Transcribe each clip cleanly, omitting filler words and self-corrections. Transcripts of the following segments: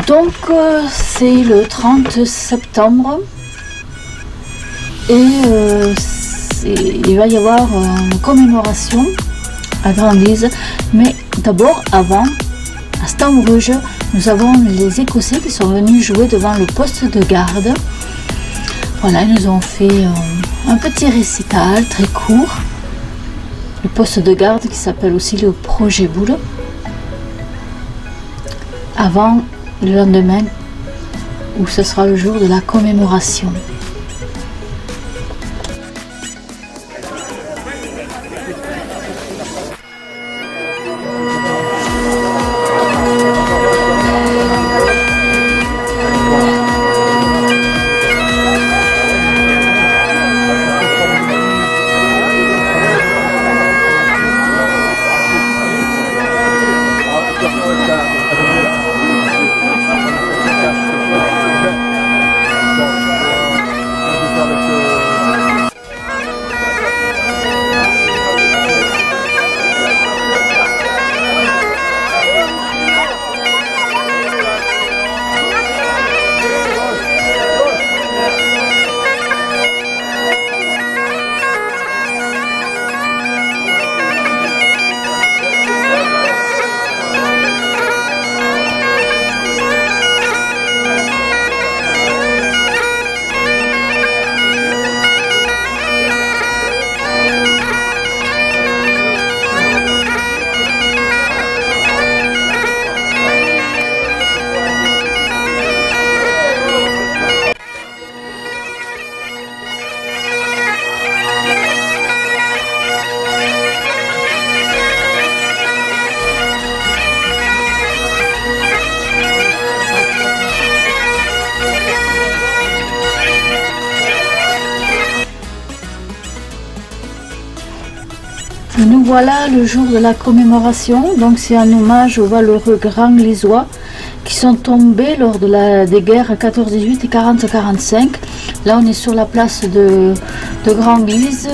Donc c'est le 30 septembre et il va y avoir une commémoration à Grande-Lise, mais d'abord avant, à Stambourg, nous avons les Écossais qui sont venus jouer devant le poste de garde. Voilà, ils nous ont fait un petit récital très court. Le poste de garde qui s'appelle aussi le Projet Boule. Avant le lendemain, où ce sera le jour de la commémoration. Nous voilà le jour de la commémoration, donc c'est un hommage aux valeureux Grand-Lisois qui sont tombés lors des guerres 14-18 et 40-45. Là on est sur la place de Grand-Lise,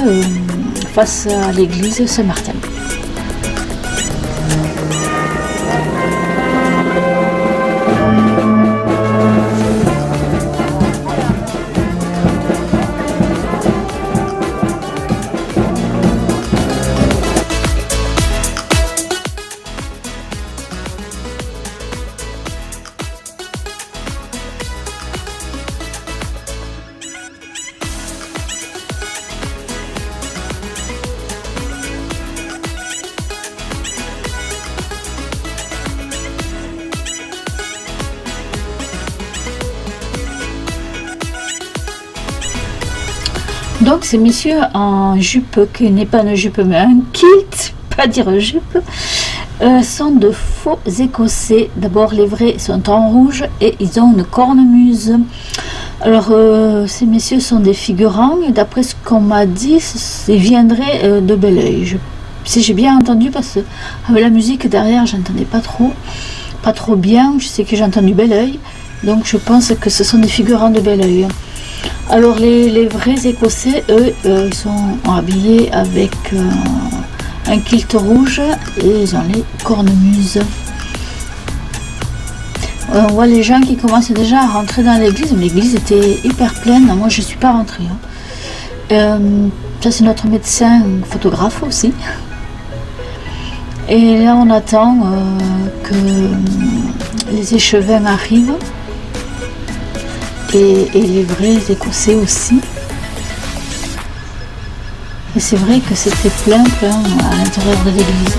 face à l'église Saint-Martin. Donc ces messieurs en jupe, qui n'est pas une jupe mais un kilt, pas dire jupe, sont de faux Écossais. D'abord les vrais sont en rouge et ils ont une cornemuse. Alors ces messieurs sont des figurants et d'après ce qu'on m'a dit, ils viendraient de Belleuil. Si j'ai bien entendu, parce que avec la musique derrière j'entendais pas trop bien, je sais que j'ai entendu Belleuil, donc je pense que ce sont des figurants de Belleuil. Alors les vrais Écossais, eux, ils sont habillés avec un kilt rouge et ils ont les cornemuses. On voit les gens qui commencent déjà à rentrer dans l'église, mais l'église était hyper pleine. Moi je ne suis pas rentrée. Ça c'est notre médecin photographe aussi. Et là on attend que les échevins arrivent. Et les vrais Écossais aussi. Et c'est vrai que c'était plein à l'intérieur de l'église.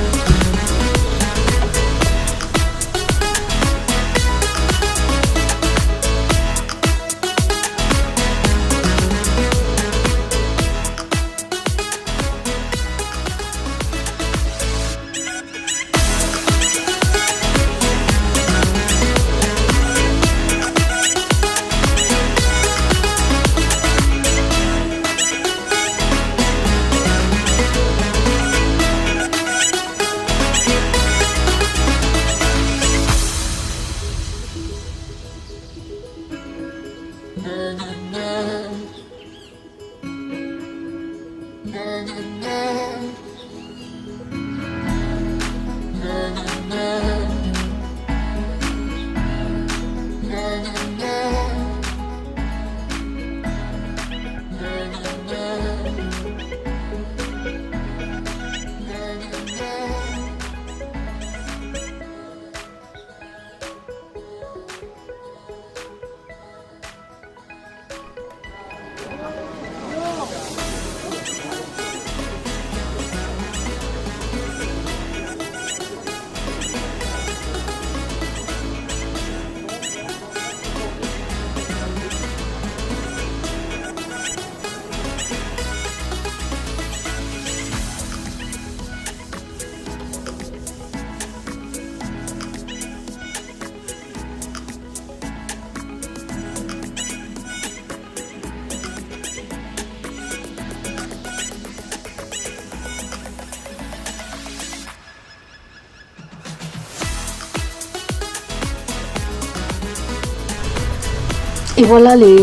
Et voilà les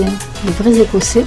vrais Écossais.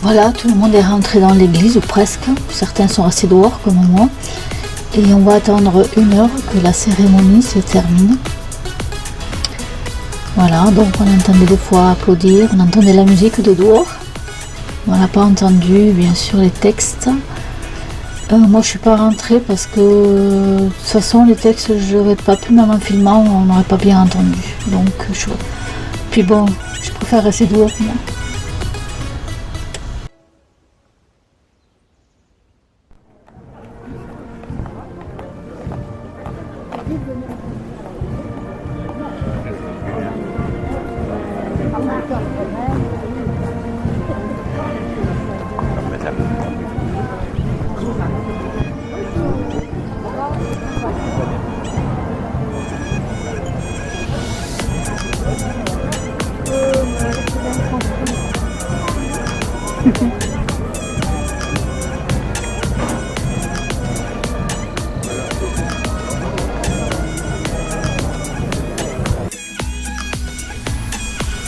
Voilà, tout le monde est rentré dans l'église, ou presque. Certains sont restés dehors, comme moi. Et on va attendre 1 heure que la cérémonie se termine. Voilà, donc on entendait des fois applaudir, on entendait la musique de dehors. On n'a pas entendu, bien sûr, les textes. Moi, je suis pas rentrée parce que, de toute façon, les textes, je n'aurais pas pu, même en filmant, on n'aurait pas bien entendu. Donc, puis bon, je préfère rester dehors, moi.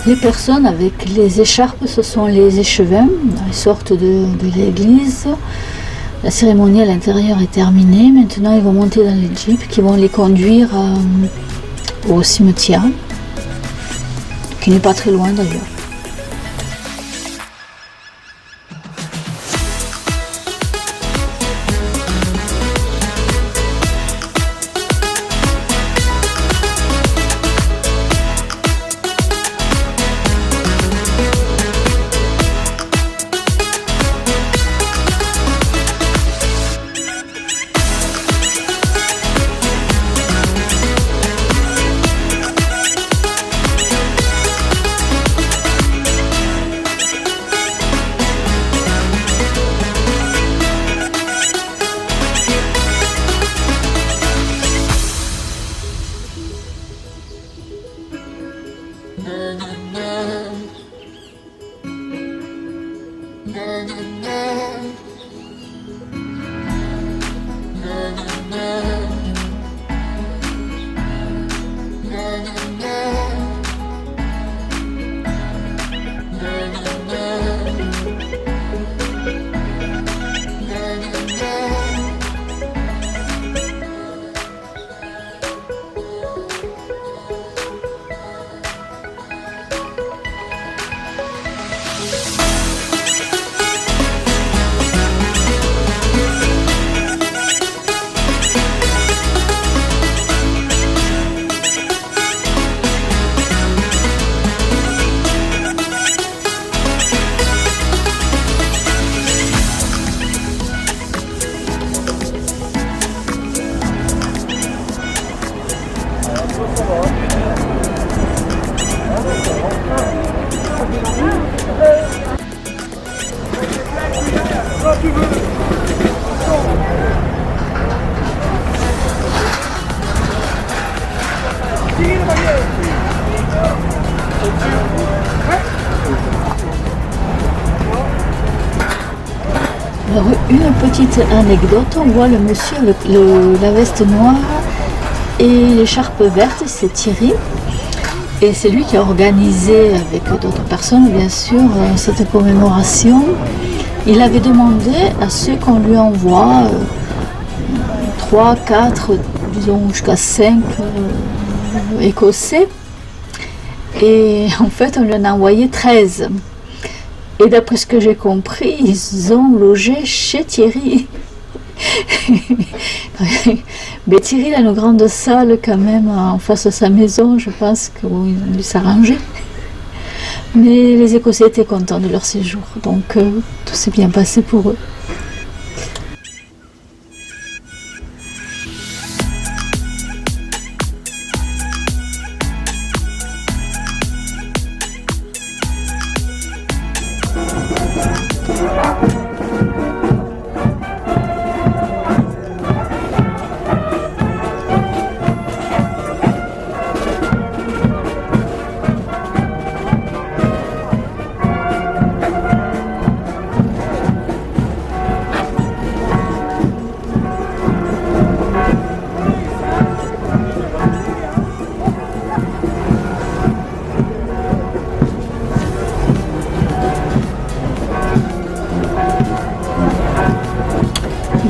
Les personnes avec les écharpes, ce sont les échevins. Ils sortent de l'église. La cérémonie à l'intérieur est terminée. Maintenant, ils vont monter dans les jeeps qui vont les conduire au cimetière, qui n'est pas très loin d'ailleurs. une petite anecdote, on voit le monsieur avec la veste noire et l'écharpe verte, c'est Thierry. Et c'est lui qui a organisé, avec d'autres personnes bien sûr, cette commémoration. Il avait demandé à ceux qu'on lui envoie 3, 4, disons jusqu'à 5 Écossais. Et en fait, on lui en a envoyé 13. Et d'après ce que j'ai compris, ils ont logé chez Thierry. Mais Thierry a une grande salle quand même en face de sa maison, je pense qu'ils ont dû s'arranger. Mais les Écossais étaient contents de leur séjour, donc tout s'est bien passé pour eux.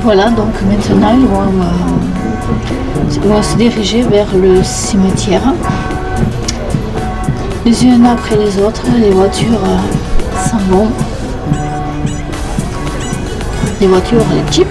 Voilà, donc maintenant ils vont se diriger vers le cimetière. Les unes après les autres, les voitures s'en vont. Les voitures, les jeeps.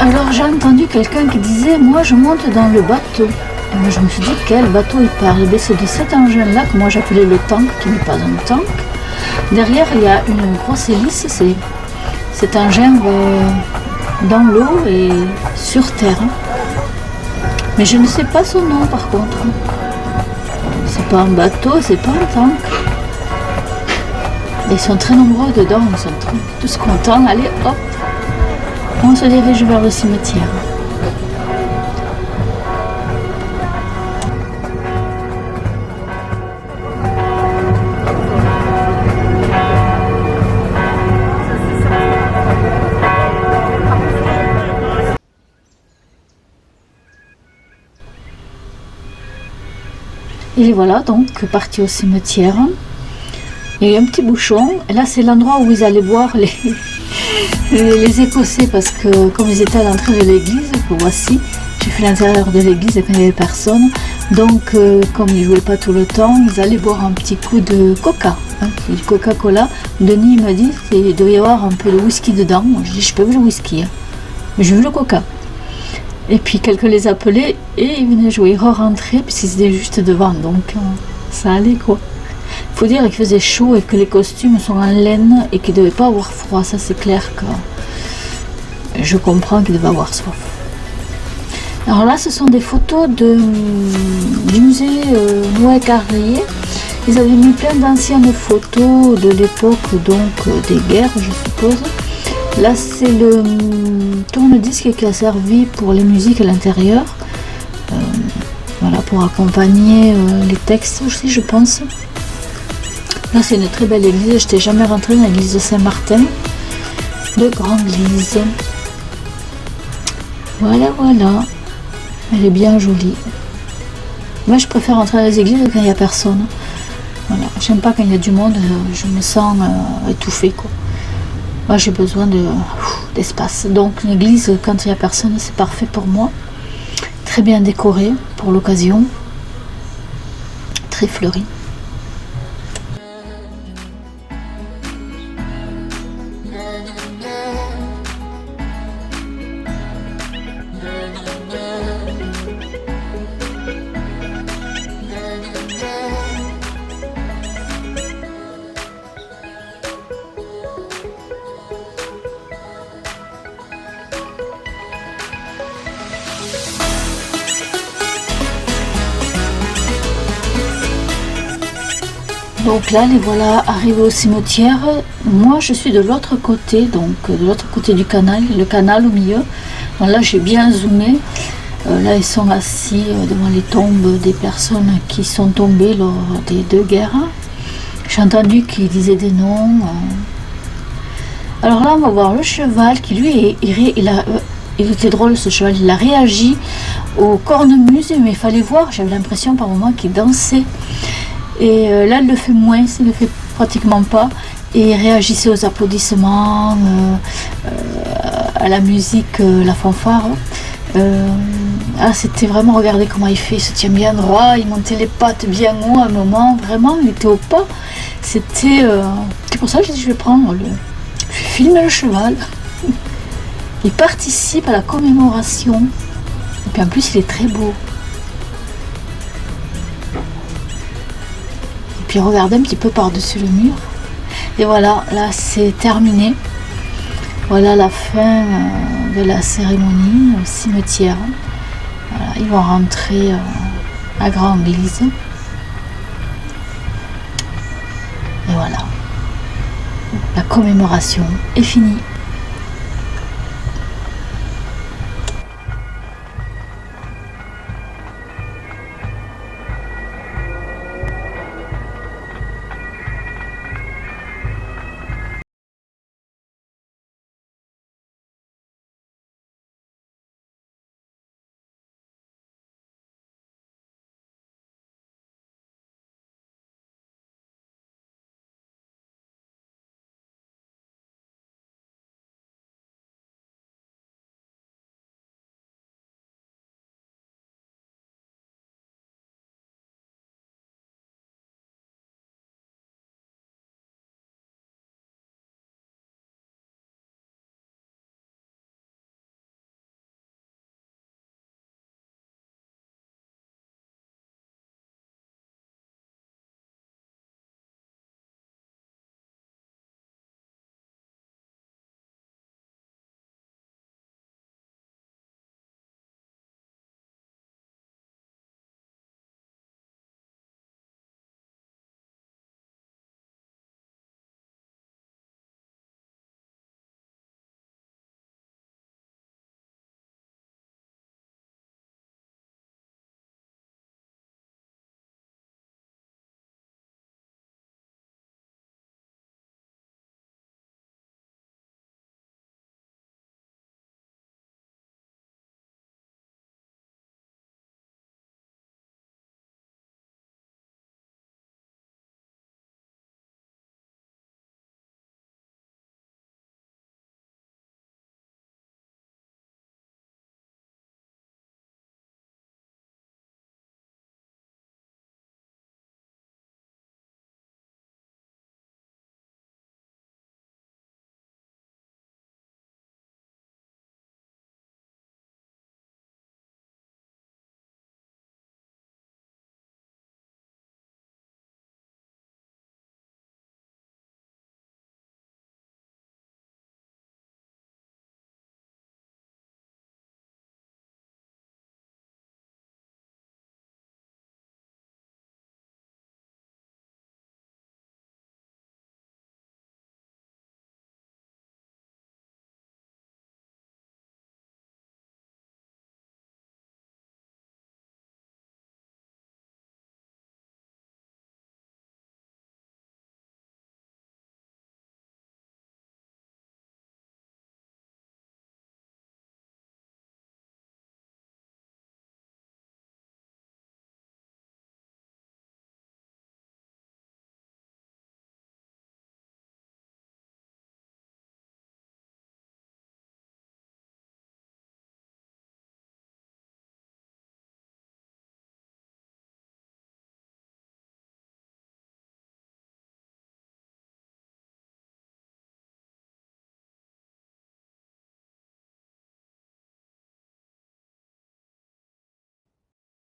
Alors j'ai entendu quelqu'un qui disait, moi je monte dans le bateau. Et moi je me suis dit, quel bateau il parle? C'est de cet engin-là que moi j'appelais le tank, qui n'est pas un tank. Derrière il y a une grosse hélice, c'est cet engin dans l'eau et sur terre. Mais je ne sais pas son nom par contre. C'est pas un bateau, c'est pas un tank. Et ils sont très nombreux dedans, ils sont tous contents. Allez hop, on se dirige vers le cimetière. Et voilà donc parti au cimetière. Il y a un petit bouchon. Et là c'est l'endroit où ils allaient boire les Écossais, parce que comme ils étaient à l'entrée de l'église, que voici, j'ai fait l'intérieur de l'église quand il n'y avait personne. Donc comme ils ne jouaient pas tout le temps, ils allaient boire un petit coup de coca, du Coca-Cola. Denis m'a dit qu'il devait y avoir un peu de whisky dedans. Moi je dis je peux vu le whisky, mais j'ai vu le coca. Et puis quelqu'un les appelait et ils venaient jouer, ils re-rentraient puisqu'ils étaient juste devant, donc ça allait quoi. Il faut dire qu'il faisait chaud et que les costumes sont en laine et qu'ils ne devaient pas avoir froid, ça c'est clair que je comprends qu'ils devaient avoir soif. Alors là ce sont des photos du musée Noé-Carrier. Ils avaient mis plein d'anciennes photos de l'époque, donc des guerres je suppose. Là, c'est le tourne-disque qui a servi pour les musiques à l'intérieur. Voilà, pour accompagner les textes aussi, je pense. Là, c'est une très belle église. Je n'étais jamais rentrée dans l'église de Saint-Martin de Grand-Glise. Voilà, voilà. Elle est bien jolie. Moi, je préfère rentrer dans les églises quand il n'y a personne. Voilà. J'aime pas quand il y a du monde. Je me sens étouffée, quoi. Moi, j'ai besoin d'espace. Donc, une église, quand il n'y a personne, c'est parfait pour moi. Très bien décorée pour l'occasion. Très fleurie. Donc là, les voilà arrivés au cimetière. Moi, je suis de l'autre côté, donc de l'autre côté du canal, le canal au milieu. Donc là, j'ai bien zoomé. Là, ils sont assis devant les tombes des personnes qui sont tombées lors des 2 guerres. J'ai entendu qu'ils disaient des noms. Alors là, on va voir le cheval qui, lui, il était drôle ce cheval. Il a réagi aux cornemuses, mais il fallait voir. J'avais l'impression par moments qu'il dansait. Et là, il le fait moins, il le fait pratiquement pas. Et il réagissait aux applaudissements, à la musique, la fanfare. C'était vraiment, regardez comment il fait, il se tient bien droit, il montait les pattes bien haut à un moment, vraiment, il était au pas. C'est pour ça que j'ai dit, je vais filmer le cheval. Il participe à la commémoration. Et puis en plus, il est très beau. Puis regardez un petit peu par-dessus le mur. Et voilà, là c'est terminé. Voilà la fin de la cérémonie au cimetière. Voilà, ils vont rentrer à Grand-Glise. Et voilà, la commémoration est finie.